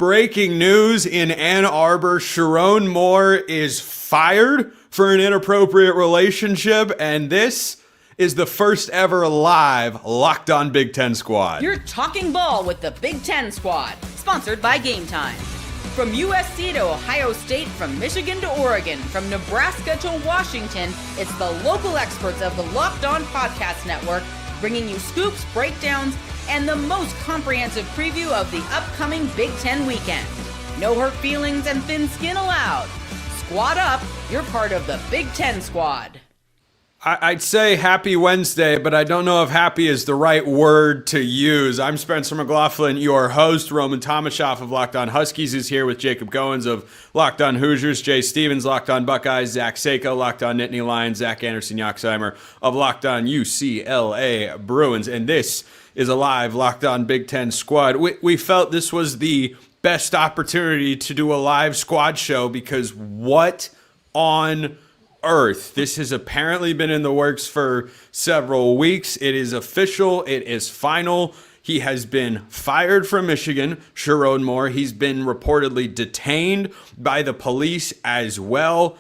Breaking news in Ann Arbor, Sherrone Moore is fired for an inappropriate relationship, and this is the first ever live Locked On Big Ten Squad. You're talking ball with the Big Ten Squad, sponsored by Game Time. From USC to Ohio State, from Michigan to Oregon, from Nebraska to Washington, it's the local experts of the Locked On Podcast Network bringing you scoops, breakdowns, and the most comprehensive preview of the upcoming Big Ten weekend. No hurt feelings and thin skin allowed. Squad up, you're part of the Big Ten Squad. I'd say happy Wednesday, but I don't know if happy is the right word to use. I'm Spencer McLaughlin, your host. Roman Tomashoff of Locked On Huskies is here with Jacob Goins of Locked On Hoosiers, Jay Stevens, Locked On Buckeyes, Zach Sako, Locked On Nittany Lions, Zach Anderson-Yoxheimer of Locked On UCLA Bruins. And this is a live Locked On Big Ten Squad. We felt this was the best opportunity to do a live squad show because what on earth? This has apparently been in the works for several weeks. It is official. It is final. He has been fired from Michigan, Sherrone Moore. He's been reportedly detained by the police as well.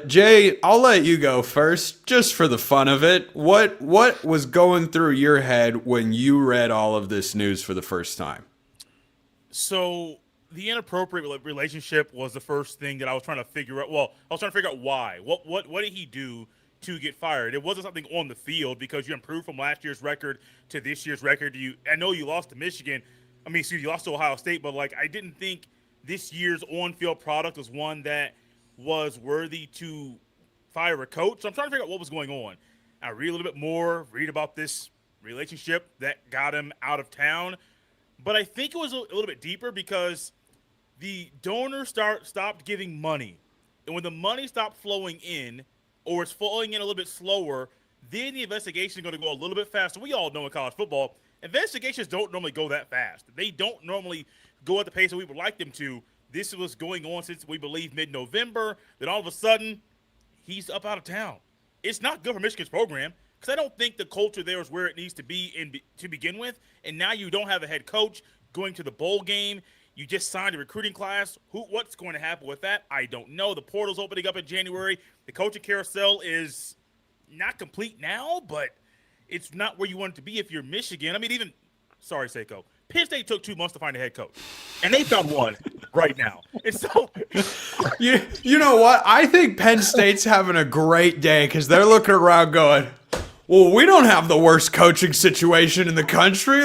Jay, I'll let you go first, just for the fun of it. What was going through your head when you read all of this news for the first time? So the inappropriate relationship was the first thing that I was trying to figure out. Well, I was trying to figure out why. What did he do to get fired? It wasn't something on the field because you improved from last year's record to this year's record. I know you lost to Michigan. You lost to Ohio State, but I didn't think this year's on-field product was one that was worthy to fire a coach. So I'm trying to figure out what was going on. I read a little bit more, read about this relationship that got him out of town. But I think it was a little bit deeper because the donor stopped giving money. And when the money stopped flowing in, or it's flowing in a little bit slower, then the investigation is going to go a little bit faster. We all know in college football, investigations don't normally go that fast. They don't normally go at the pace that we would like them to. This was going on since, we believe, mid-November. Then all of a sudden, he's up out of town. It's not good for Michigan's program because I don't think the culture there is where it needs to be to begin with. And now you don't have a head coach going to the bowl game. You just signed a recruiting class. What's going to happen with that? I don't know. The portal's opening up in January. The coaching carousel is not complete now, but it's not where you want it to be if you're Michigan. Sorry, Sako. Penn State took 2 months to find a head coach, and they found one right now. And so, you know what? I think Penn State's having a great day because they're looking around going, well, we don't have the worst coaching situation in the country.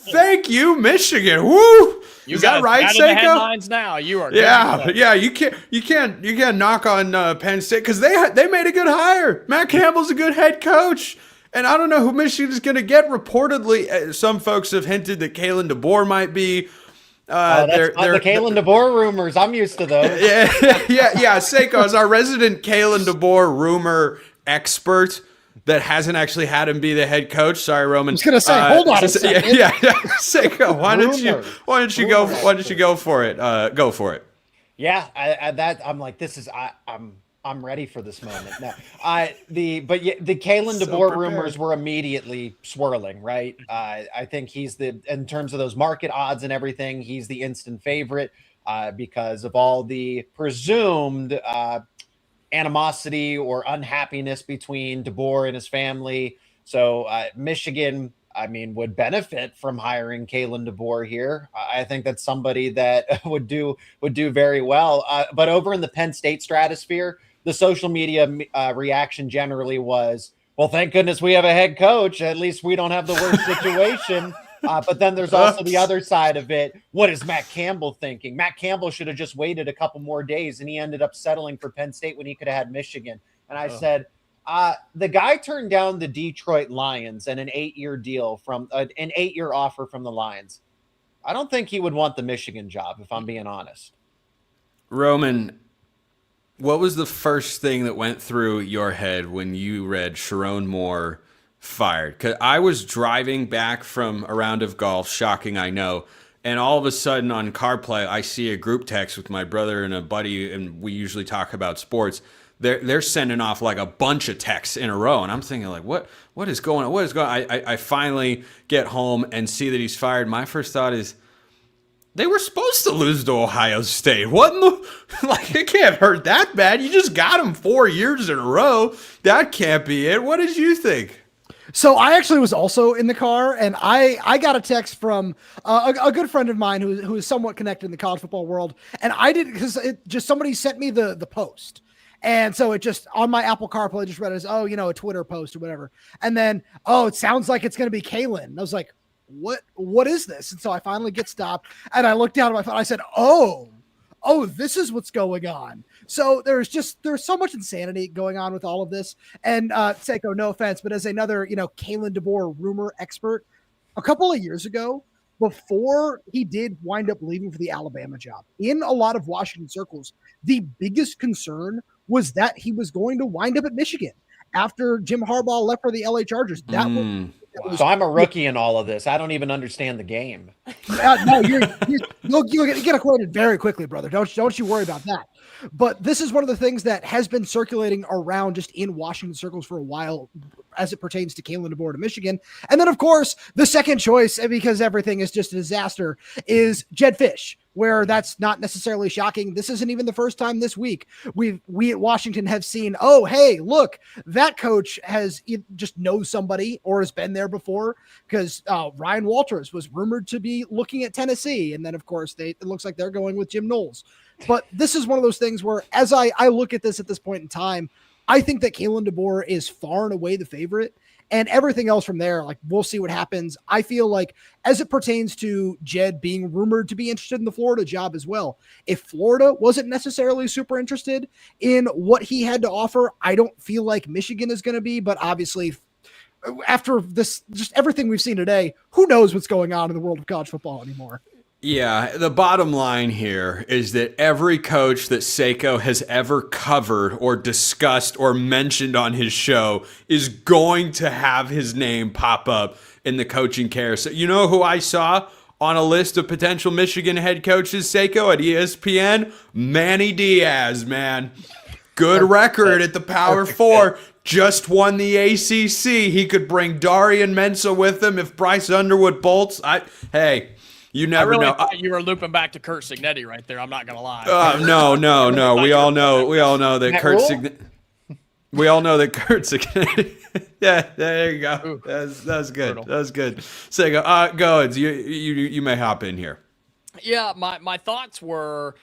Thank you, Michigan. Woo! You got right, Sako? The headlines now. You are. Yeah. You can't knock on Penn State because they made a good hire. Matt Campbell's a good head coach, and I don't know who Michigan is going to get. Reportedly, some folks have hinted that Kalen DeBoer might be. That's not the Kalen DeBoer rumors. I'm used to those. Yeah. Sako is our resident Kalen DeBoer rumor expert that hasn't actually had him be the head coach. Sorry, Roman. I was gonna say, hold on a second. Yeah. Sako, why don't you go for it? Go for it. Yeah, I'm like, I'm ready for this moment. No, the Kalen DeBoer rumors were immediately swirling, right? I think he's in terms of those market odds and everything, he's the instant favorite because of all the presumed animosity or unhappiness between DeBoer and his family. So Michigan, would benefit from hiring Kalen DeBoer here. I think that's somebody that would do very well. But over in the Penn State stratosphere, the social media reaction generally was, well, thank goodness we have a head coach. At least we don't have the worst situation. But then there's also the other side of it. What is Matt Campbell thinking? Matt Campbell should have just waited a couple more days, and he ended up settling for Penn State when he could have had Michigan. And I said, the guy turned down the Detroit Lions and an 8-year deal from an 8-year offer from the Lions. I don't think he would want the Michigan job, if I'm being honest. Roman, what was the first thing that went through your head when you read Sherrone Moore fired? Because I was driving back from a round of golf, shocking, I know, and all of a sudden on CarPlay, I see a group text with my brother and a buddy, and we usually talk about sports. They're sending off like a bunch of texts in a row, and I'm thinking like, what is going on? I finally get home and see that he's fired. My first thought is, They were supposed to lose to Ohio State. What in the, like, it can't hurt that bad. You just got them 4 years in a row. That can't be it. What did you think? So I actually was also in the car, and I got a text from a good friend of mine who is somewhat connected in the college football world, and I did because it just somebody sent me the post, and so it just on my Apple CarPlay I just read it as a Twitter post or whatever, and then it sounds like it's going to be Kalen. And I was like, what is this? And so I finally get stopped, and I looked down at my phone. I said, oh, this is what's going on. So there's so much insanity going on with all of this. And Seiko, no offense, but as another, Kalen DeBoer rumor expert, a couple of years ago, before he did wind up leaving for the Alabama job, in a lot of Washington circles, the biggest concern was that he was going to wind up at Michigan after Jim Harbaugh left for the LA Chargers. So I'm a rookie in all of this. I don't even understand the game. No, you'll get acquainted very quickly, brother. Don't you worry about that. But this is one of the things that has been circulating around just in Washington circles for a while as it pertains to Kalen DeBoer to Michigan. And then, of course, the second choice, because everything is just a disaster, is Jedd Fisch, where that's not necessarily shocking. This isn't even the first time this week we at Washington have seen, oh, hey, look, that coach just knows somebody or has been there before, because Ryan Walters was rumored to be looking at Tennessee. And then, of course, it looks like they're going with Jim Knowles. But this is one of those things where, as I look at this point in time, I think that Kalen DeBoer is far and away the favorite, and everything else from there, like, we'll see what happens. I feel like as it pertains to Jed being rumored to be interested in the Florida job as well, if Florida wasn't necessarily super interested in what he had to offer, I don't feel like Michigan is going to be, but obviously after this, just everything we've seen today, who knows what's going on in the world of college football anymore. Yeah, the bottom line here is that every coach that Seiko has ever covered or discussed or mentioned on his show is going to have his name pop up in the coaching carousel. You know who I saw on a list of potential Michigan head coaches, Seiko, at ESPN? Manny Diaz, man. Good record at the Power Four. Just won the ACC. He could bring Darian Mensah with him if Bryce Underwood bolts. Hey. You never know. Thought you were looping back to Kurt Cignetti right there. I'm not gonna lie. No. We all know that Kurt Cignetti. We all know that Kurt Cignetti. Yeah, there you go. That's good. Brutal. That was good. So go. You may hop in here. Yeah, my thoughts were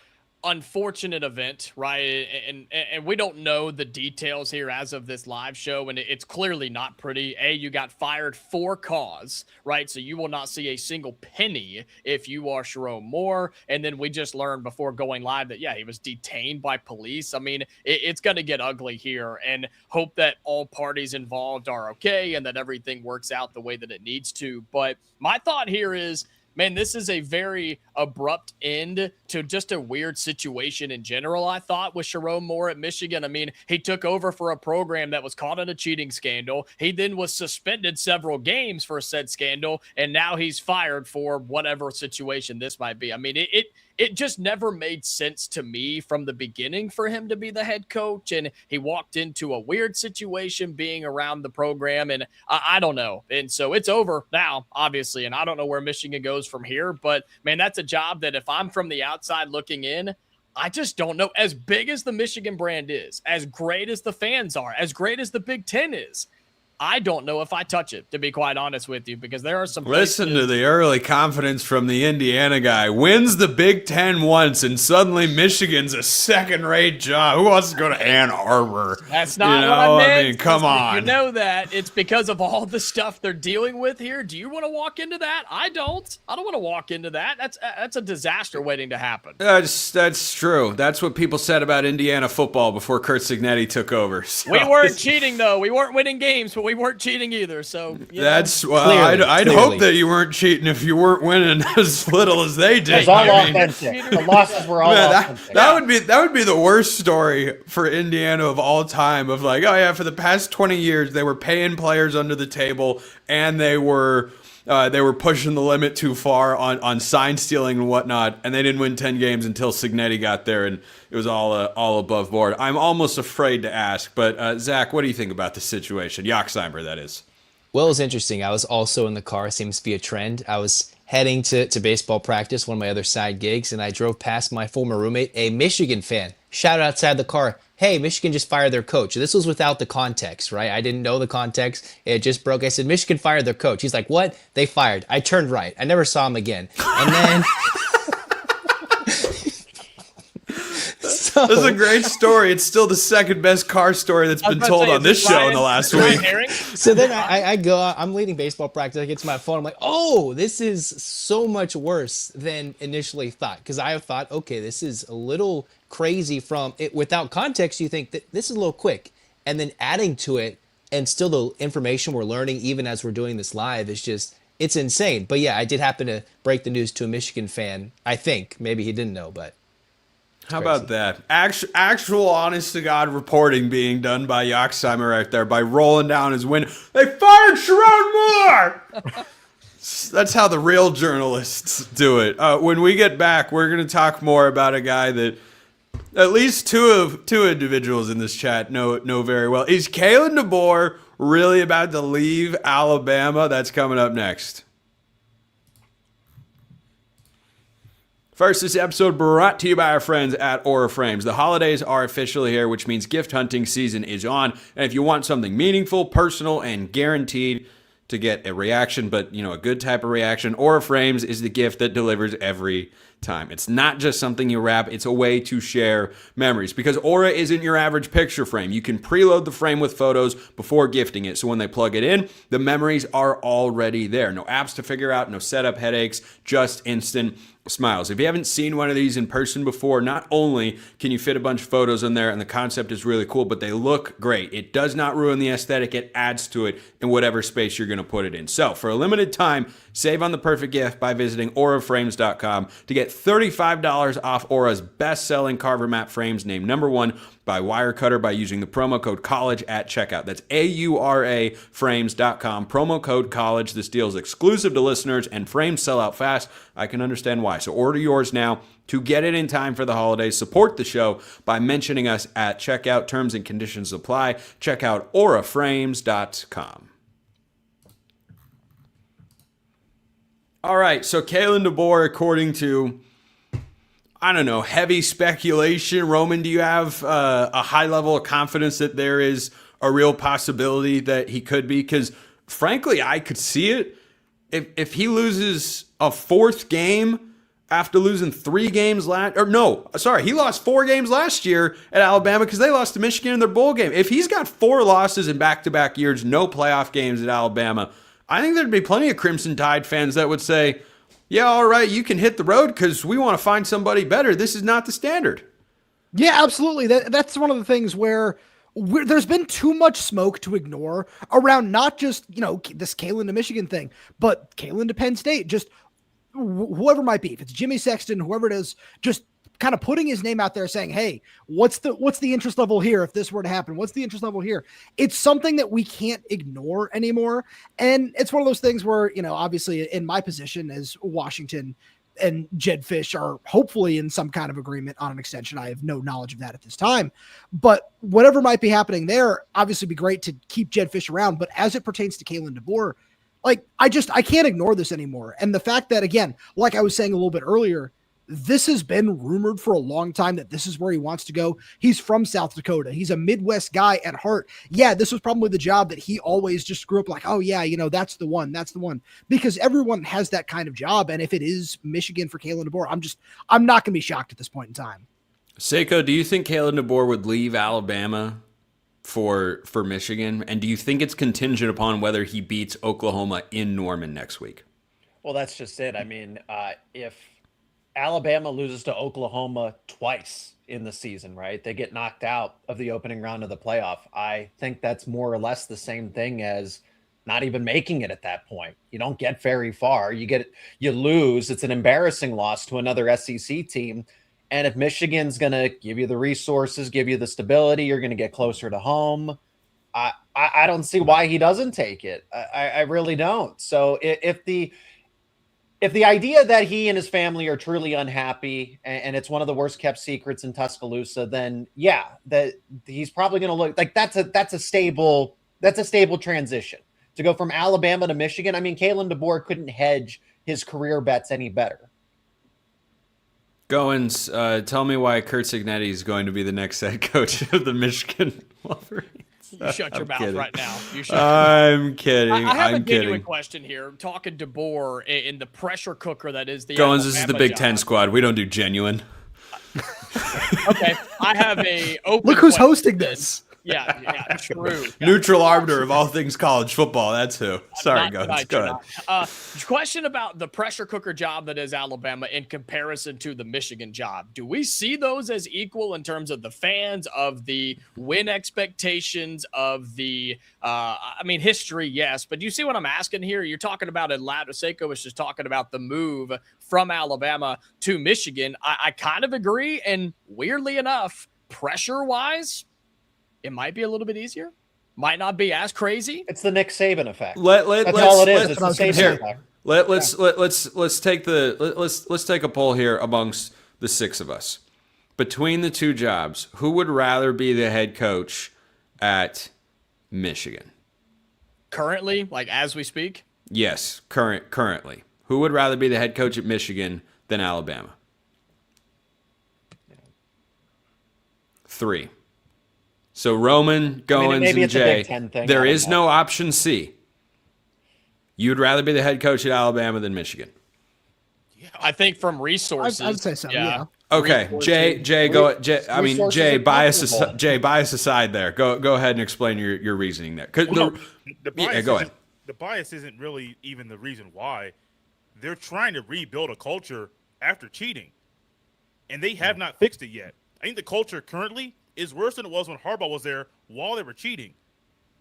unfortunate event, right? And we don't know the details here as of this live show, and it's clearly not pretty. You got fired for cause, right? So you will not see a single penny if you are Sherrone Moore. And then we just learned before going live that, he was detained by police. I mean, it's going to get ugly here, and hope that all parties involved are okay and that everything works out the way that it needs to. But my thought here is, man, this is a very abrupt end to just a weird situation in general, I thought, with Sherrone Moore at Michigan. I mean, he took over for a program that was caught in a cheating scandal. He then was suspended several games for said scandal, and now he's fired for whatever situation this might be. I mean, it just never made sense to me from the beginning for him to be the head coach, and he walked into a weird situation being around the program, and I don't know. And so it's over now, obviously, and I don't know where Michigan goes from here, but, man, that's a job that if I'm from the outside looking in, I just don't know. As big as the Michigan brand is, as great as the fans are, as great as the Big Ten is, I don't know if I touch it, to be quite honest with you, because there are some Listen to the early confidence from the Indiana guy. Wins the Big Ten once, and suddenly Michigan's a second-rate job. Who wants to go to Ann Arbor? That's not what I meant. I mean, come on. You know that. It's because of all the stuff they're dealing with here. Do you want to walk into that? I don't. I don't want to walk into that. That's a disaster waiting to happen. That's true. That's what people said about Indiana football before Kurt Cignetti took over. So. We weren't cheating, though. We weren't winning games, but we weren't cheating either. So that's I'd hope that you weren't cheating if you weren't winning as little as they did. It was all authentic. The losses were all authentic. That would be the worst story for Indiana of all time. Of like, oh yeah, for the past 20 years they were paying players under the table and they were pushing the limit too far on sign stealing and whatnot, and they didn't win 10 games until Cignetti got there, and it was all above board. I'm almost afraid to ask, but Zach, what do you think about the situation? Yoxheimer, that is. Well, it's interesting. I was also in the car. Seems to be a trend. I was heading to baseball practice, one of my other side gigs, and I drove past my former roommate, a Michigan fan. Shouted outside the car, "Hey, Michigan just fired their coach." This was without the context, right? I didn't know the context. It just broke. I said, "Michigan fired their coach." He's like, "What? They fired." I turned right. I never saw him again. And then... This is a great story. It's still the second best car story that's been told on this show in the last week. So then I go, I'm leading baseball practice. I get to my phone. I'm like, oh, this is so much worse than initially thought. Because I have thought, okay, this is a little crazy from it. Without context, you think that this is a little quick. And then adding to it, and still the information we're learning, even as we're doing this live, is just, it's insane. But yeah, I did happen to break the news to a Michigan fan. I think. Maybe he didn't know, but. How about that? Actual honest-to-God reporting being done by Yoxheimer right there by rolling down his window. They fired Sherrone Moore! That's how the real journalists do it. When we get back, we're going to talk more about a guy that at least two individuals in this chat know very well. Is Kalen DeBoer really about to leave Alabama? That's coming up next. First, this episode brought to you by our friends at Aura Frames. The holidays are officially here, which means gift hunting season is on. And if you want something meaningful, personal, and guaranteed to get a reaction, but a good type of reaction, Aura Frames is the gift that delivers every time. It's not just something you wrap, it's a way to share memories, because Aura isn't your average picture frame. You can preload the frame with photos before gifting it, so when they plug it in, the memories are already there. No apps to figure out, no setup headaches, just instant smiles. If you haven't seen one of these in person before, not only can you fit a bunch of photos in there and the concept is really cool, but they look great. It does not ruin the aesthetic. It adds to it in whatever space you're going to put it in. So for a limited time, save on the perfect gift by visiting auraframes.com to get $35 off Aura's best-selling Carver Map frames, named #1 by Wirecutter by using the promo code COLLEGE at checkout. That's AURA frames.com, promo code COLLEGE. This deal is exclusive to listeners, and frames sell out fast. I can understand why. So order yours now to get it in time for the holidays. Support the show by mentioning us at checkout. Terms and conditions apply. Check out auraframes.com. All right, so Kalen DeBoer, according to, heavy speculation. Roman, do you have a high level of confidence that there is a real possibility that he could be? Because frankly, I could see it. If he loses a fourth game after losing 3 games he lost 4 games last year at Alabama because they lost to Michigan in their bowl game. If he's got 4 losses in back-to-back years, no playoff games at Alabama, I think there'd be plenty of Crimson Tide fans that would say, yeah, all right, you can hit the road because we want to find somebody better. This is not the standard. Yeah, absolutely. That's one of the things where there's been too much smoke to ignore around not just, this Kalen to Michigan thing, but Kalen to Penn State, just whoever it might be. If it's Jimmy Sexton, whoever it is, just kind of putting his name out there saying, hey, what's the interest level here if this were to happen? What's the interest level here? It's something that we can't ignore anymore. And it's one of those things where, obviously in my position as Washington and Jed Fish are hopefully in some kind of agreement on an extension. I have no knowledge of that at this time, but whatever might be happening there, obviously be great to keep Jed Fish around. But as it pertains to Kalen DeBoer, I can't ignore this anymore. And the fact that, again, like I was saying a little bit earlier, this has been rumored for a long time that this is where he wants to go. He's from South Dakota. He's a Midwest guy at heart. Yeah, this was probably the job that he always just grew up like, oh yeah, that's the one. That's the one. Because everyone has that kind of job. And if it is Michigan for Kalen DeBoer, I'm not going to be shocked at this point in time. Seiko, do you think Kalen DeBoer would leave Alabama for Michigan? And do you think it's contingent upon whether he beats Oklahoma in Norman next week? Well, that's just it. I mean, if Alabama loses to Oklahoma twice in the season, right? They get knocked out of the opening round of the playoff. I think that's more or less the same thing as not even making it at that point. You don't get very far. You lose. It's an embarrassing loss to another SEC team. And if Michigan's going to give you the resources, give you the stability, you're going to get closer to home. I don't see why he doesn't take it. I really don't. So if the idea that he and his family are truly unhappy and it's one of the worst kept secrets in Tuscaloosa, then yeah, that he's probably going to look like that's a stable transition to go from Alabama to Michigan. I mean, Kalen DeBoer couldn't hedge his career bets any better. Goins, tell me why Kurt Cignetti is going to be the next head coach of the Michigan Wolverines. You shut your mouth kidding. right now. I'm kidding. I have I'm a genuine kidding. question here. Talking DeBoer in the pressure cooker that is the Goins, this is the Alabama Big job. Ten squad. We don't do genuine. Okay, I have a open. Look who's question. hosting this. Yeah, true. Neutral arbiter of all things college football. That's who. Sorry, Not Goins. tonight, Go you're ahead. not. Question about the pressure cooker job that is Alabama in comparison to the Michigan job. Do we see those as equal in terms of the fans, of the win expectations, of the, history? Yes. But do you see what I'm asking here? You're talking about Atlanta. Seiko was just talking about the move from Alabama to Michigan. I kind of agree. And weirdly enough, pressure-wise, it might be a little bit easier. Might not be as crazy. It's the Nick Saban effect. Let's That's all it is. let's- It's the Saban here. effect. Let's take a poll here amongst the six of us. Between the two jobs, who would rather be the head coach at Michigan? Currently, like as we speak. Yes, currently. Who would rather be the head coach at Michigan than Alabama? 3. So Roman, Goins, maybe and it's a Jay, Big Ten thing, there I don't is know. no option C. You'd rather be the head coach at Alabama than Michigan. I think from resources. I'd say so, yeah. Okay, Jay, go. Resources Jay, are comparable. bias aside there. Go ahead and explain your reasoning there. 'Cause Well, no, the yeah, bias go isn't- ahead. The bias isn't really even the reason why. They're trying to rebuild a culture after cheating, and they have not fixed it yet. I think the culture currently is worse than it was when Harbaugh was there while they were cheating.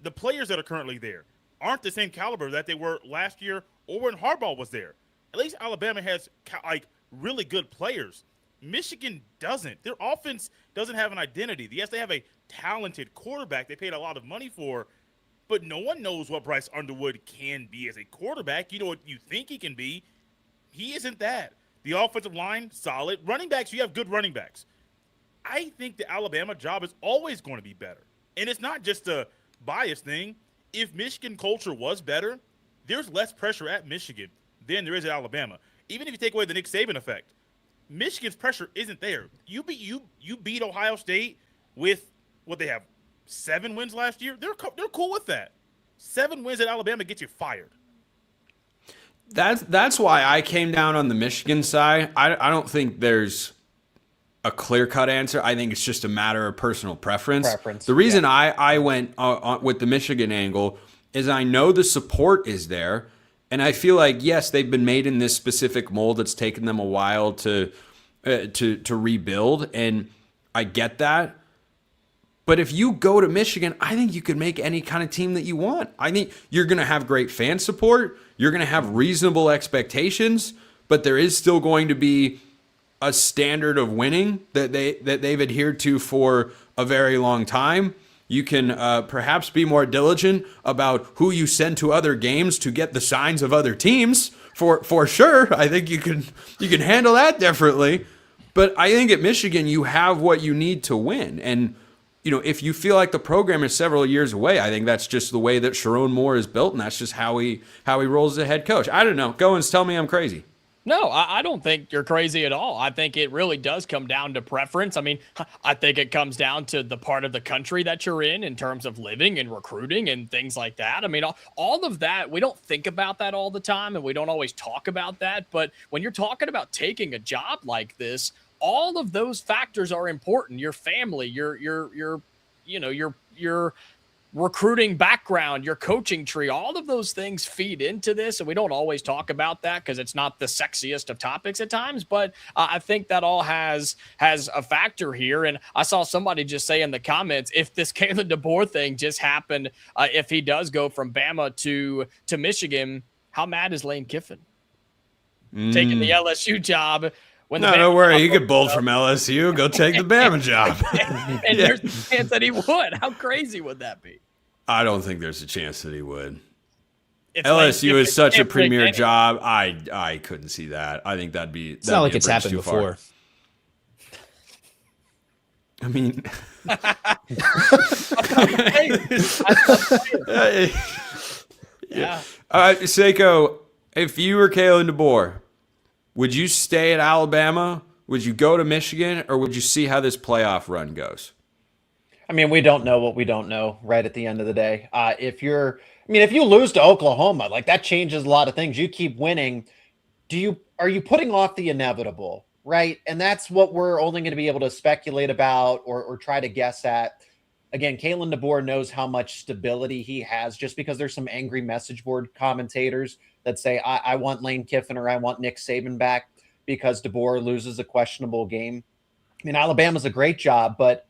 The players that are currently there aren't the same caliber that they were last year or when Harbaugh was there. At least Alabama has really good players. Michigan doesn't. Their offense doesn't have an identity. Yes, they have a talented quarterback they paid a lot of money for, but no one knows what Bryce Underwood can be as a quarterback. You know what you think he can be. He isn't that. The offensive line, solid. Running backs, you have good running backs. I think the Alabama job is always going to be better. And it's not just a bias thing. If Michigan culture was better, there's less pressure at Michigan than there is at Alabama. Even if you take away the Nick Saban effect, Michigan's pressure isn't there. You beat Ohio State with what they have 7 wins last year. They're cool with that. 7 wins at Alabama gets you fired. That's why I came down on the Michigan side. I don't think there's a clear-cut answer. I think it's just a matter of personal preference. The reason I went with the Michigan angle is I know the support is there, and I feel like, yes, they've been made in this specific mold. It's taken them a while to rebuild, and I get that. But if you go to Michigan, I think you could make any kind of team that you want. I think you're going to have great fan support. You're going to have reasonable expectations, but there is still going to be a standard of winning that they've adhered to for a very long time. You can perhaps be more diligent about who you send to other games to get the signs of other teams. For sure, I think you can handle that differently. But I think at Michigan you have what you need to win. And if you feel like the program is several years away, I think that's just the way that Sherrone Moore is built, and that's just how he rolls as a head coach. I don't know. Goins, tell me I'm crazy. No, I don't think you're crazy at all. I think it really does come down to preference. I mean, I think it comes down to the part of the country that you're in terms of living and recruiting and things like that. I mean, all of that, we don't think about that all the time, and we don't always talk about that. But when you're talking about taking a job like this, all of those factors are important. Your family, your recruiting background, your coaching tree, all of those things feed into this. And we don't always talk about that because it's not the sexiest of topics at times. But I think that all has a factor here. And I saw somebody just say in the comments, if this Kalen DeBoer thing just happened, if he does go from Bama to Michigan, how mad is Lane Kiffin? Taking the LSU job. Don't worry. He could bolt from LSU. Go take the Bama job. And there's a chance that he would. How crazy would that be? I don't think there's a chance that he would. If LSU is such a premier anyway. job. I couldn't see that. I think that'd be. It's not like it's happened before. I mean, Yeah. Seiko, If you were Kalen DeBoer, would you stay at Alabama? Would you go to Michigan, or would you see how this playoff run goes? I mean, we don't know what we don't know right at the end of the day. If you lose to Oklahoma, like that changes a lot of things. You keep winning. Are you putting off the inevitable, right? And that's what we're only going to be able to speculate about or try to guess at. Again, Kalen DeBoer knows how much stability he has just because there's some angry message board commentators that say, I want Lane Kiffin or I want Nick Saban back because DeBoer loses a questionable game. I mean, Alabama's a great job, but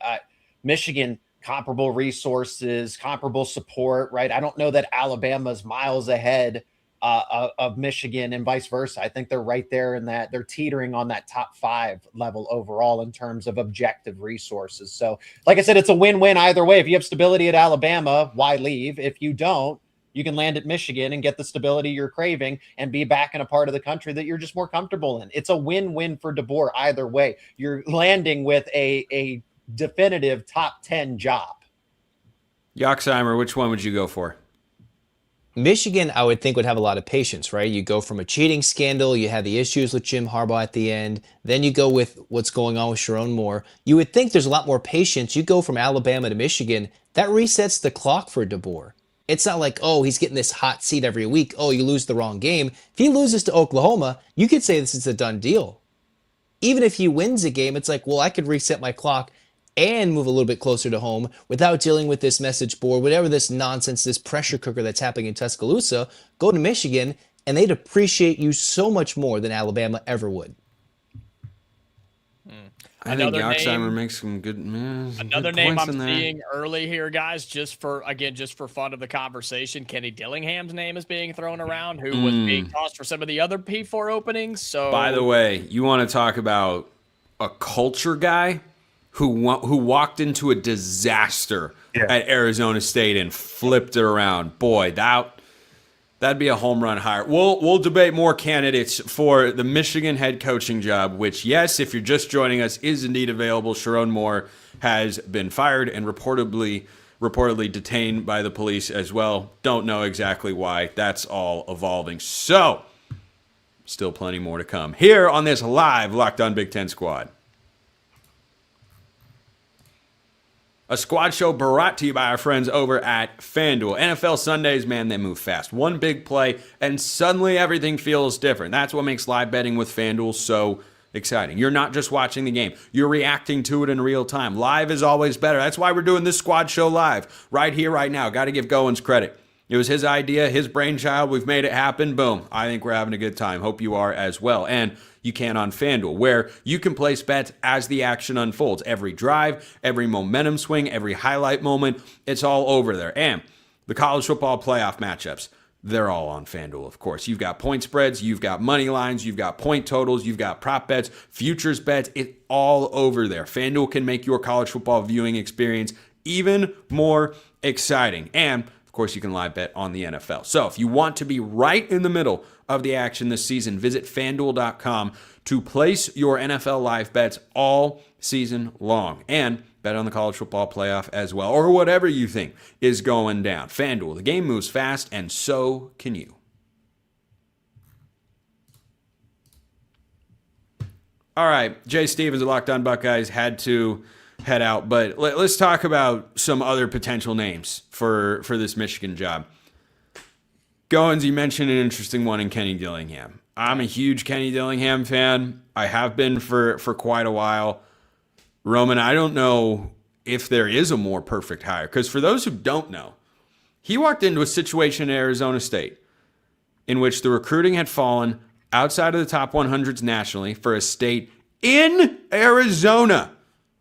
Michigan, comparable resources, comparable support, right? I don't know that Alabama's miles ahead of Michigan and vice versa. I think they're right there in that they're teetering on that top 5 level overall in terms of objective resources. So like I said, it's a win-win either way. If you have stability at Alabama, why leave? If you don't, you can land at Michigan and get the stability you're craving and be back in a part of the country that you're just more comfortable in. It's a win-win for DeBoer either way. You're landing with a definitive top 10 job. Yoxheimer, which one would you go for? Michigan, I would think, would have a lot of patience, right? You go from a cheating scandal, you have the issues with Jim Harbaugh at the end, then you go with what's going on with Sherrone Moore. You would think there's a lot more patience. You go from Alabama to Michigan, that resets the clock for DeBoer. It's not like, oh, he's getting this hot seat every week. Oh, you lose the wrong game. If he loses to Oklahoma, you could say this is a done deal. Even if he wins a game, it's like, well, I could reset my clock and move a little bit closer to home without dealing with this message board, whatever this nonsense, this pressure cooker that's happening in Tuscaloosa. Go to Michigan, and they'd appreciate you so much more than Alabama ever would. I think Yoxheimer makes some good. Another name I'm seeing early here, guys, just for fun of the conversation. Kenny Dillingham's name is being thrown around, who was being tossed for some of the other P4 openings. So, by the way, you want to talk about a culture guy who walked into a disaster at Arizona State and flipped it around. Boy, that'd be a home run hire. We'll debate more candidates for the Michigan head coaching job, which, yes, if you're just joining us, is indeed available. Sherrone Moore has been fired and reportedly detained by the police as well. Don't know exactly why. That's all evolving. So, still plenty more to come here on this live Locked On Big Ten Squad. A squad show brought to you by our friends over at FanDuel. NFL Sundays, man, they move fast. One big play, and suddenly everything feels different. That's what makes live betting with FanDuel so exciting. You're not just watching the game. You're reacting to it in real time. Live is always better. That's why we're doing this squad show live, right here, right now. Got to give Goins credit. It was his idea, his brainchild. We've made it happen. Boom. I think we're having a good time. Hope you are as well. And you can on FanDuel, where you can place bets as the action unfolds. Every drive, every momentum swing, every highlight moment, it's all over there. And the college football playoff matchups, they're all on FanDuel, of course. You've got point spreads, you've got money lines, you've got point totals, you've got prop bets, futures bets. It's all over there. FanDuel can make your college football viewing experience even more exciting. And of course, you can live bet on the NFL. So if you want to be right in the middle of the action this season, visit FanDuel.com to place your NFL live bets all season long and bet on the college football playoff as well, or whatever you think is going down. FanDuel, the game moves fast, and so can you. All right, Jay Stevens of Locked On Buckeyes had to head out, but let's talk about some other potential names for this Michigan job. Goins, you mentioned an interesting one in Kenny Dillingham. I'm a huge Kenny Dillingham fan. I have been for quite a while. Roman, I don't know if there is a more perfect hire, because for those who don't know, he walked into a situation at Arizona State in which the recruiting had fallen outside of the top 100s nationally for a state in Arizona,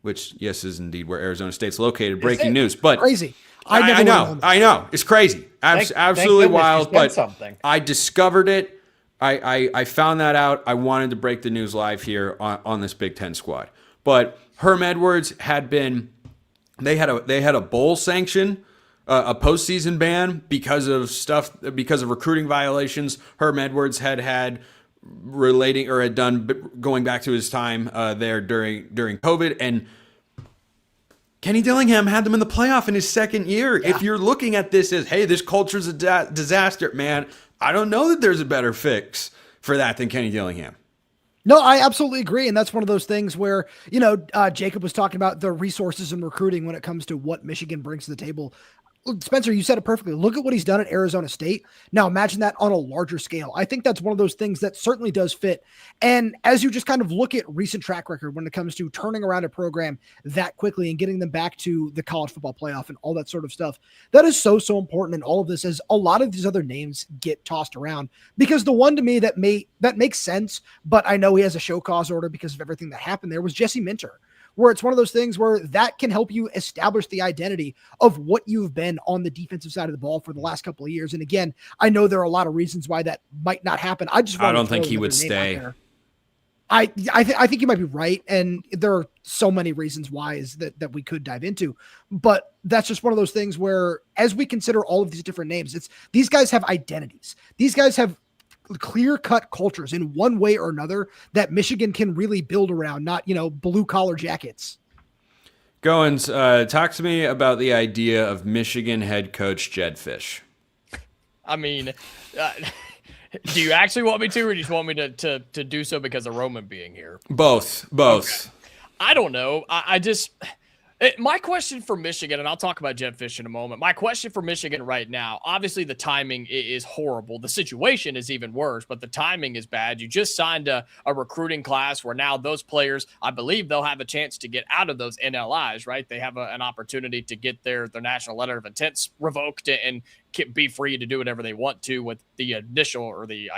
which, yes, is indeed where Arizona State's located. Breaking news. But crazy. I know. It's crazy. Absolutely wild. But I discovered it. I found that out. I wanted to break the news live here on this Big Ten squad. But Herm Edwards had been, they had a bowl sanction, a postseason ban because of recruiting violations Herm Edwards had relating or had done going back to his time there during COVID. And Kenny Dillingham had them in the playoff in his second year. Yeah. If you're looking at this as, hey, this culture's a disaster, man, I don't know that there's a better fix for that than Kenny Dillingham. No, I absolutely agree. And that's one of those things where, Jacob was talking about the resources and recruiting when it comes to what Michigan brings to the table. Spencer, you said it perfectly. Look at what he's done at Arizona State. Now imagine that on a larger scale. I think that's one of those things that certainly does fit. And as you just kind of look at recent track record when it comes to turning around a program that quickly and getting them back to the college football playoff and all that sort of stuff, that is so important in all of this, as a lot of these other names get tossed around. Because the one to me that makes sense, but I know he has a show cause order because of everything that happened there, was Jesse Minter, where it's one of those things where that can help you establish the identity of what you've been on the defensive side of the ball for the last couple of years. And again, I know there are a lot of reasons why that might not happen. I don't think he would stay. I think you might be right. And there are so many reasons why is that we could dive into, but that's just one of those things where, as we consider all of these different names, these guys have identities. These guys have clear-cut cultures in one way or another that Michigan can really build around, not, blue-collar jackets. Goins, talk to me about the idea of Michigan head coach Jedd Fisch. I mean, do you actually want me to, or do you just want me to do so because of Roman being here? Both. Okay. I don't know. My question for Michigan, and I'll talk about Jedd Fisch in a moment. My question for Michigan right now, obviously the timing is horrible. The situation is even worse, but the timing is bad. You just signed a recruiting class where now those players, I believe they'll have a chance to get out of those NLIs, right? They have an opportunity to get their national letter of intent revoked and be free to do whatever they want to with the initial, or the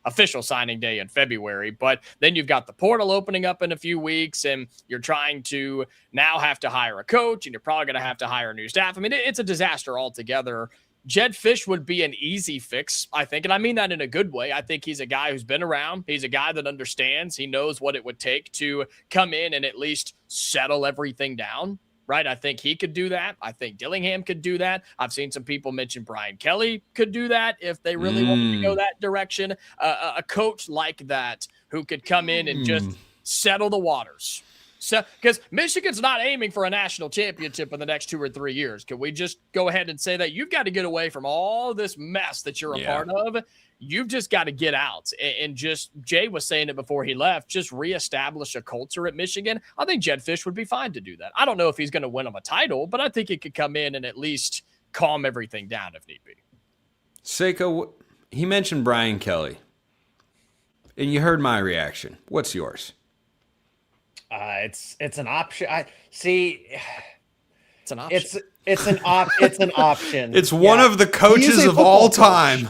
official signing day in February. But then you've got the portal opening up in a few weeks, and you're trying to now have to hire a coach, and you're probably going to have to hire new staff. I mean, it's a disaster altogether. Jedd Fisch would be an easy fix, I think. And I mean that in a good way. I think he's a guy who's been around. He's a guy that understands. He knows what it would take to come in and at least settle everything down. Right? I think he could do that. I think Dillingham could do that. I've seen some people mention Brian Kelly could do that if they really wanted to go that direction. A coach like that who could come in and just settle the waters. So, because Michigan's not aiming for a national championship in the next 2 or 3 years. Can we just go ahead and say that? You've got to get away from all this mess that you're a part of. You've just got to get out and just, Jay was saying it before he left, just reestablish a culture at Michigan. I think Jedd Fisch would be fine to do that. I don't know if he's going to win them a title, but I think he could come in and at least calm everything down if need be. Seiko, he mentioned Brian Kelly, and you heard my reaction. What's yours? It's an option. See, it's an option. It's an option. It's one of the coaches of all time.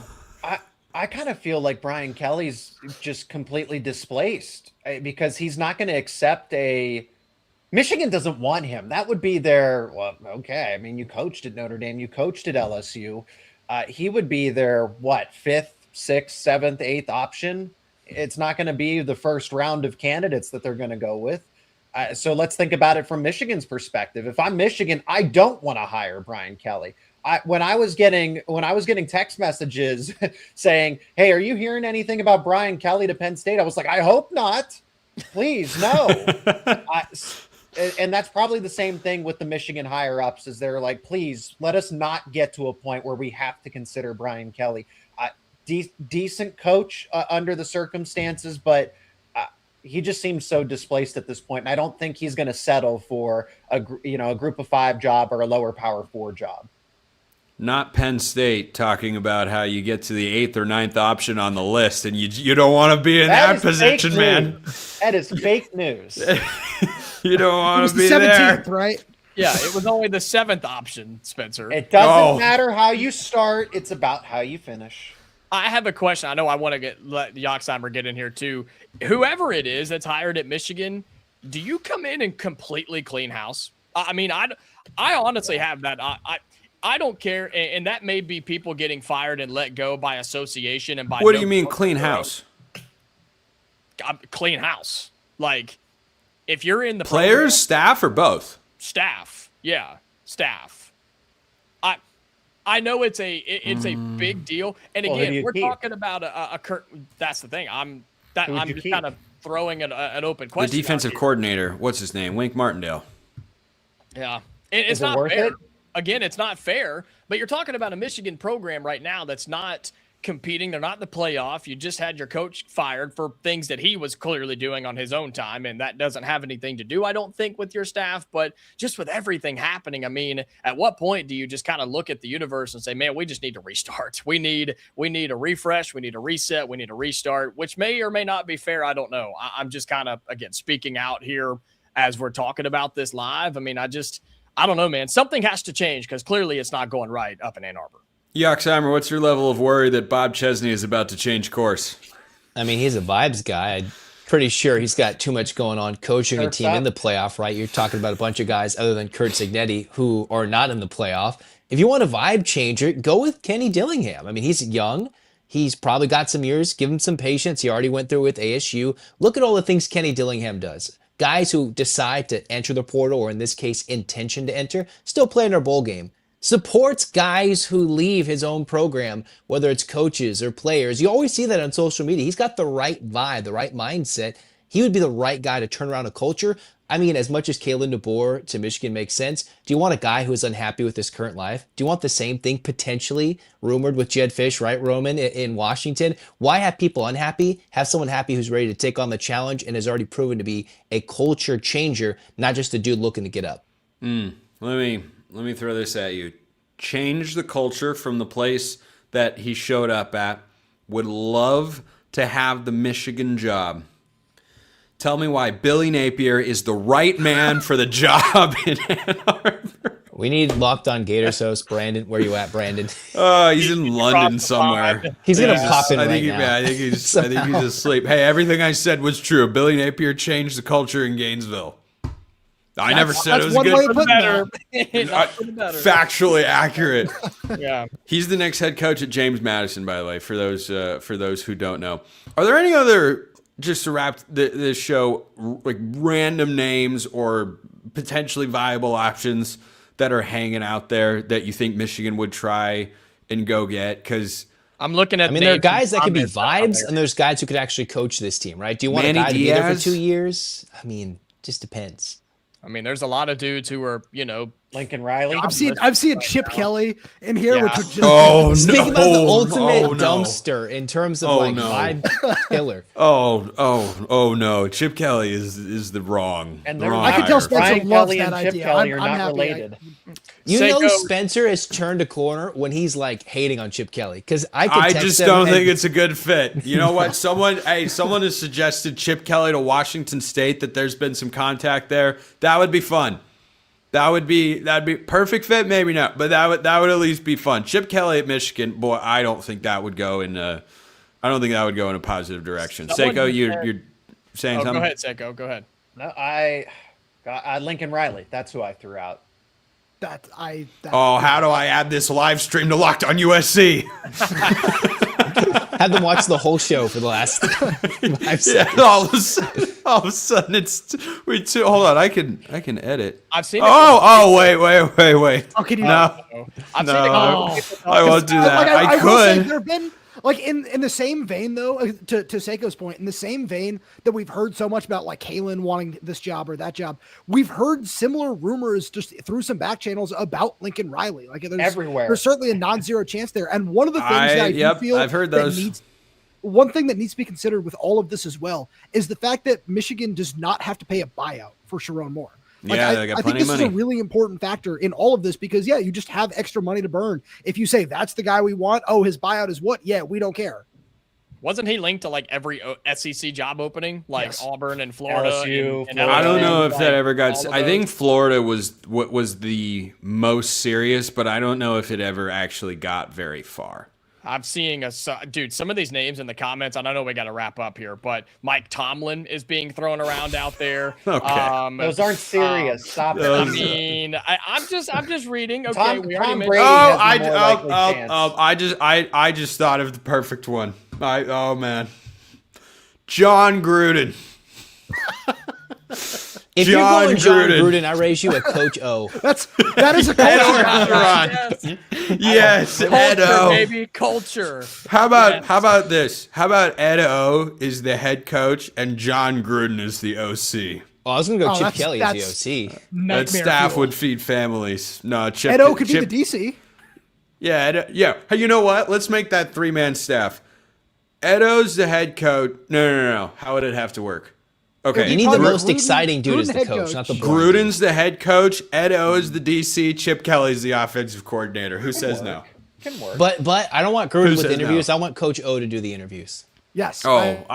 I kind of feel like Brian Kelly's just completely displaced because he's not going to accept Michigan doesn't want him. That would be their, well, okay. I mean, you coached at Notre Dame, you coached at LSU. He would be their, 5th, 6th, 7th, 8th option. It's not going to be the first round of candidates that they're going to go with. So let's think about it from Michigan's perspective. If I'm Michigan, I don't want to hire Brian Kelly. When I was getting text messages saying, "Hey, are you hearing anything about Brian Kelly to Penn State?" I was like, "I hope not. Please, no." And that's probably the same thing with the Michigan higher ups, is they're like, "Please let us not get to a point where we have to consider Brian Kelly." Decent coach under the circumstances, but he just seems so displaced at this point. And I don't think he's going to settle for a group of 5 job or a lower power 4 job. Not Penn State talking about how you get to the 8th or 9th option on the list, and you don't want to be in that position, man. That is fake news. You don't want to be the 17th, there, right? Yeah, it was only the 7th option, Spencer. It doesn't matter how you start; it's about how you finish. I have a question. I know I want to let Yoxheimer get in here too. Whoever it is that's hired at Michigan, do you come in and completely clean house? I mean, I honestly have that. I don't care, and that may be people getting fired and let go by association and by. What do you mean clean house? Clean house, like if you're in the players, program, staff, or both? Staff, yeah, staff. I know it's a big deal, and again, we're talking about a that's the thing. I'm just kind of throwing an open question. The defensive coordinator, what's his name? Wink Martindale. Yeah, it's Is it not worth fair. it? Again, it's not fair, but you're talking about a Michigan program right now that's not competing. They're not in the playoff. You just had your coach fired for things that he was clearly doing on his own time, and that doesn't have anything to do, I don't think, with your staff. But just with everything happening, I mean, at what point do you just kind of look at the universe and say, man, we just need to restart. We need a refresh. We need a reset. We need a restart, which may or may not be fair. I don't know. I'm just kind of, again, speaking out here as we're talking about this live. I mean, I don't know, man. Something has to change because clearly it's not going right up in Ann Arbor. Yoxheimer, what's your level of worry that Bob Chesney is about to change course? I mean, he's a vibes guy. I'm pretty sure he's got too much going on coaching a team in the playoff, right? You're talking about a bunch of guys other than Kurt Cignetti who are not in the playoff. If you want a vibe changer, go with Kenny Dillingham. I mean, he's young. He's probably got some years. Give him some patience. He already went through with ASU. Look at all the things Kenny Dillingham does. Guys who decide to enter the portal, or in this case, intention to enter, still play in our bowl game. Supports guys who leave his own program, whether it's coaches or players. You always see that on social media. He's got the right vibe, the right mindset. He would be the right guy to turn around a culture. I mean, as much as Kalen DeBoer to Michigan makes sense, do you want a guy who is unhappy with his current life? Do you want the same thing potentially rumored with Jed Fish, right, Roman, in Washington? Why have people unhappy? Have someone happy who's ready to take on the challenge and has already proven to be a culture changer, not just a dude looking to get up. Let me throw this at you. Change the culture from the place that he showed up at. Would love to have the Michigan job. Tell me why Billy Napier is the right man for the job in Ann Arbor. We need Locked On Gators host Brandon. Where you at, Brandon? He's in London somewhere. He's gonna pop in right now. I think he's asleep. Hey, everything I said was true. Billy Napier changed the culture in Gainesville. I never said it was good. Factually accurate. Yeah. He's the next head coach at James Madison, by the way, for those who don't know. Are there any other, just to wrap this show, like random names or potentially viable options that are hanging out there that you think Michigan would try and go get? Because I'm looking at. I mean, there are guys that could be vibes, and there's guys who could actually coach this team, right? Do you want Manny a guy to be there for Diaz? 2 years? I mean, just depends. I mean, there's a lot of dudes who are, Lincoln Riley. I've seen Chip Kelly in here, Yeah. which would just Speaking about the ultimate dumpster in terms of vibe killer. Oh no! Chip Kelly is the wrong. And wrong I can tell hire. Spencer Brian loves Kelly that and Chip idea. Kelly are I'm not happy. related. You know, Seiko- Spencer has turned a corner when he's like hating on Chip Kelly because I can I text just him don't and- think it's a good fit. You know what? Someone has suggested Chip Kelly to Washington State, that there's been some contact there. That would be fun. That'd be perfect fit, maybe not, but that would at least be fun. Chip Kelly at Michigan, boy, I don't think that would go in a positive direction. Seiko, you're saying something? Go ahead, Seiko. Go ahead. No, I Lincoln Riley. That's who I threw out. How do I add this live stream to Locked On USC? Had them watch the whole show for the last 5 seconds. Yeah, all of a sudden it's hold on, I can edit. I've seen. Wait. How can you? No, I've no, seen I won't do that. I will say could. there have been, like, in the same vein, though, to Seiko's point, in the same vein that we've heard so much about, like, Kalen wanting this job or that job, we've heard similar rumors just through some back channels about Lincoln Riley. Like, there's Everywhere. There's certainly a non-zero chance there. And one of the things that I do feel I've heard that those. one thing that needs to be considered with all of this as well is the fact that Michigan does not have to pay a buyout for Sherrone Moore. Like, They got I think plenty this of is a money. really important factor in all of this because, yeah, you just have extra money to burn. If you say that's the guy we want, his buyout is what? Yeah, we don't care. Wasn't he linked to like every SEC job opening, like Yes. Auburn and Florida? LSU, and Florida. I don't know if like, that ever got. all of I think those? Florida was what was the most serious, but I don't know if it ever actually got very far. I'm seeing dude, some of these names in the comments, and I know we got to wrap up here, but Mike Tomlin is being thrown around out there. Okay. Those aren't serious. Stop it. I mean, I'm just reading. Okay, Tom- we already Tom mentioned. Brady has a more likely chance. I just thought of the perfect one. Oh man, John Gruden. If you're John going John Gruden. Gruden, I raise you a Coach O. That is a culture. Restaurant. Yes, Ed Culture, O. baby, culture. How about this? How about Ed O is the head coach and John Gruden is the OC? Oh, I was going to go Chip that's- Kelly as that's the OC. That Nightmare staff fuel. would feed families. No, Chip. Edo could Chip, be the DC. Yeah, yeah. Hey, you know what? Let's make that 3-man staff. Edo's the head coach. No. How would it have to work? Okay. You need the Probably most Gruden- exciting dude Gruden as the head coach, not the coach. boring dude. Gruden's the head coach. Edo is the DC. Chip Kelly's the offensive coordinator. Who says no? Can work. But I don't want Gruden Who with says interviews. no? I want Coach O to do the interviews. Yes. I Oh, agree.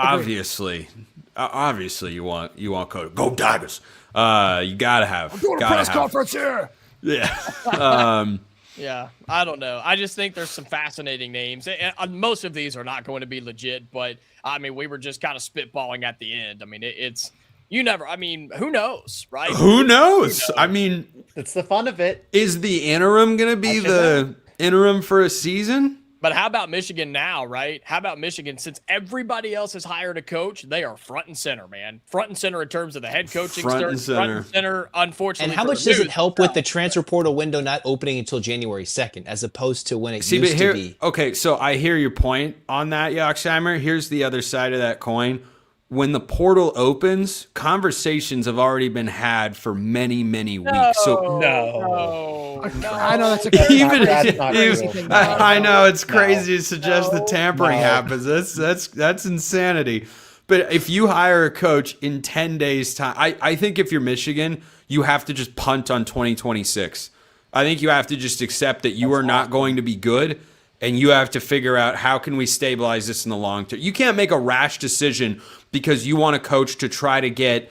obviously, you want coach. Go Tigers. You gotta have. Doing a gotta press have. conference here. Yeah. Yeah, I don't know. I just think there's some fascinating names. And most of these are not going to be legit, but I mean, we were just kind of spitballing at the end. I mean, it's you never. I mean, who knows, right? Who knows? I mean, It's the fun of it. is the interim gonna be the interim for a season? But how about Michigan now, right? How about Michigan? Since everybody else has hired a coach, they are front and center, man. Front and center in terms of the head coaching. Front and center. Unfortunately. And how for much does it news, help with the transfer portal window not opening until January 2nd, as opposed to when it See, but used here, to be? okay, so I hear your point on that, Yoxheimer. Here's the other side of that coin. When the portal opens, conversations have already been had for many, many weeks. So no. I know that's a even, That's not even- true. I know it's crazy to suggest that tampering happens. That's insanity. But if you hire a coach in 10 days' time, I think if you're Michigan, you have to just punt on 2026. I think you have to just accept that you are not going to be good, and you have to figure out how can we stabilize this in the long term. You can't make a rash decision because you want a coach to try to get,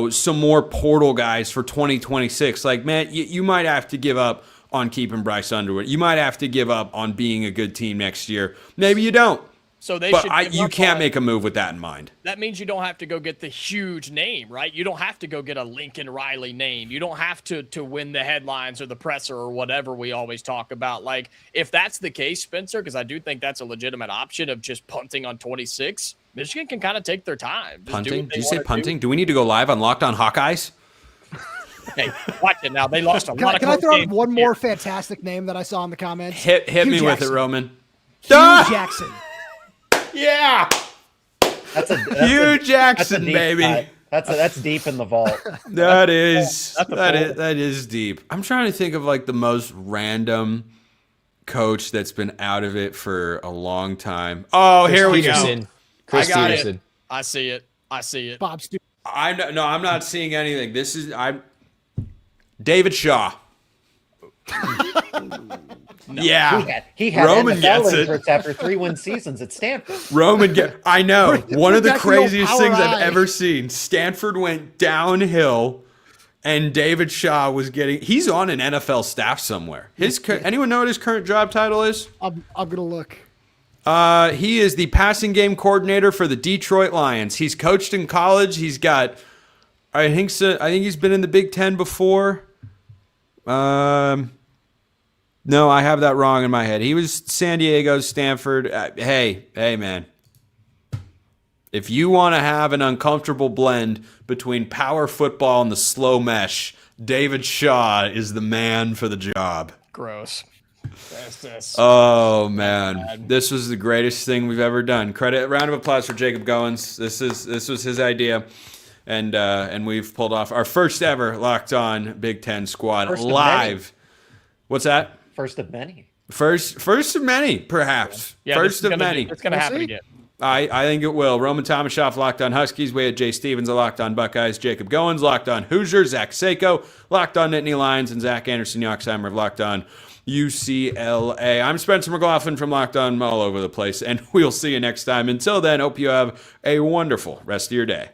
some more portal guys for 2026. Like, man, you might have to give up on keeping Bryce Underwood. You might have to give up on being a good team next year. Maybe you don't. So they But should. give you up can't on- make a move with that in mind. That means you don't have to go get the huge name, right? You don't have to go get a Lincoln Riley name. You don't have to win the headlines or the presser or whatever we always talk about. Like, if that's the case, Spencer, because I do think that's a legitimate option of just punting on 26, Michigan can kind of take their time. Just do Punting? what Did they you say wanna punting? Do we need to go live on Locked On Hawkeyes? do. Hey, watch it now. They lost a Can, lot I, of can I close throw out games one this more year. fantastic name that I saw in the comments? Hit Hugh me with it, Jackson. Roman. Hugh Ah! Jackson. Yeah. That's a Hugh Jackson, deep baby. cut. That's deep in the vault. That is That's a that is deep. I'm trying to think of like the most random coach that's been out of it for a long time. Oh, here we go. Peterson. Chris I got it. Peterson. I see it. I see it. Bob Stoops. I'm not seeing anything. I'm David Shaw. Yeah. He had Roman NFL gets it. interests after 3-win seasons at Stanford. I know. One of the Protect the old craziest power things I've eye. ever seen. Stanford went downhill, and David Shaw he's on an NFL staff somewhere. Anyone know what his current job title is? I'm gonna look. He is the passing game coordinator for the Detroit Lions. He's coached in college. He's got, I think he's been in the Big Ten before. No, I have that wrong in my head. He was San Diego, Stanford. Hey, man. If you want to have an uncomfortable blend between power football and the slow mesh, David Shaw is the man for the job. Gross. That's Oh man, this was the greatest thing we've ever done. Round of applause for Jacob Goins. This was his idea, and we've pulled off our first ever Locked On Big Ten squad First of live. many. What's that? First of many. First of many, perhaps. Yeah, First of it's many. It's going to happen see. again. I think it will. Roman Tomashoff, Locked On Huskies. We had Jay Stevens, a Locked On Buckeyes. Jacob Goins, Locked On Hoosiers. Zach Seiko, Locked On Nittany Lions. And Zach Anderson, Yoxheimer of Locked On UCLA. I'm Spencer McLaughlin from Locked On all over the place, and we'll see you next time. Until then, hope you have a wonderful rest of your day.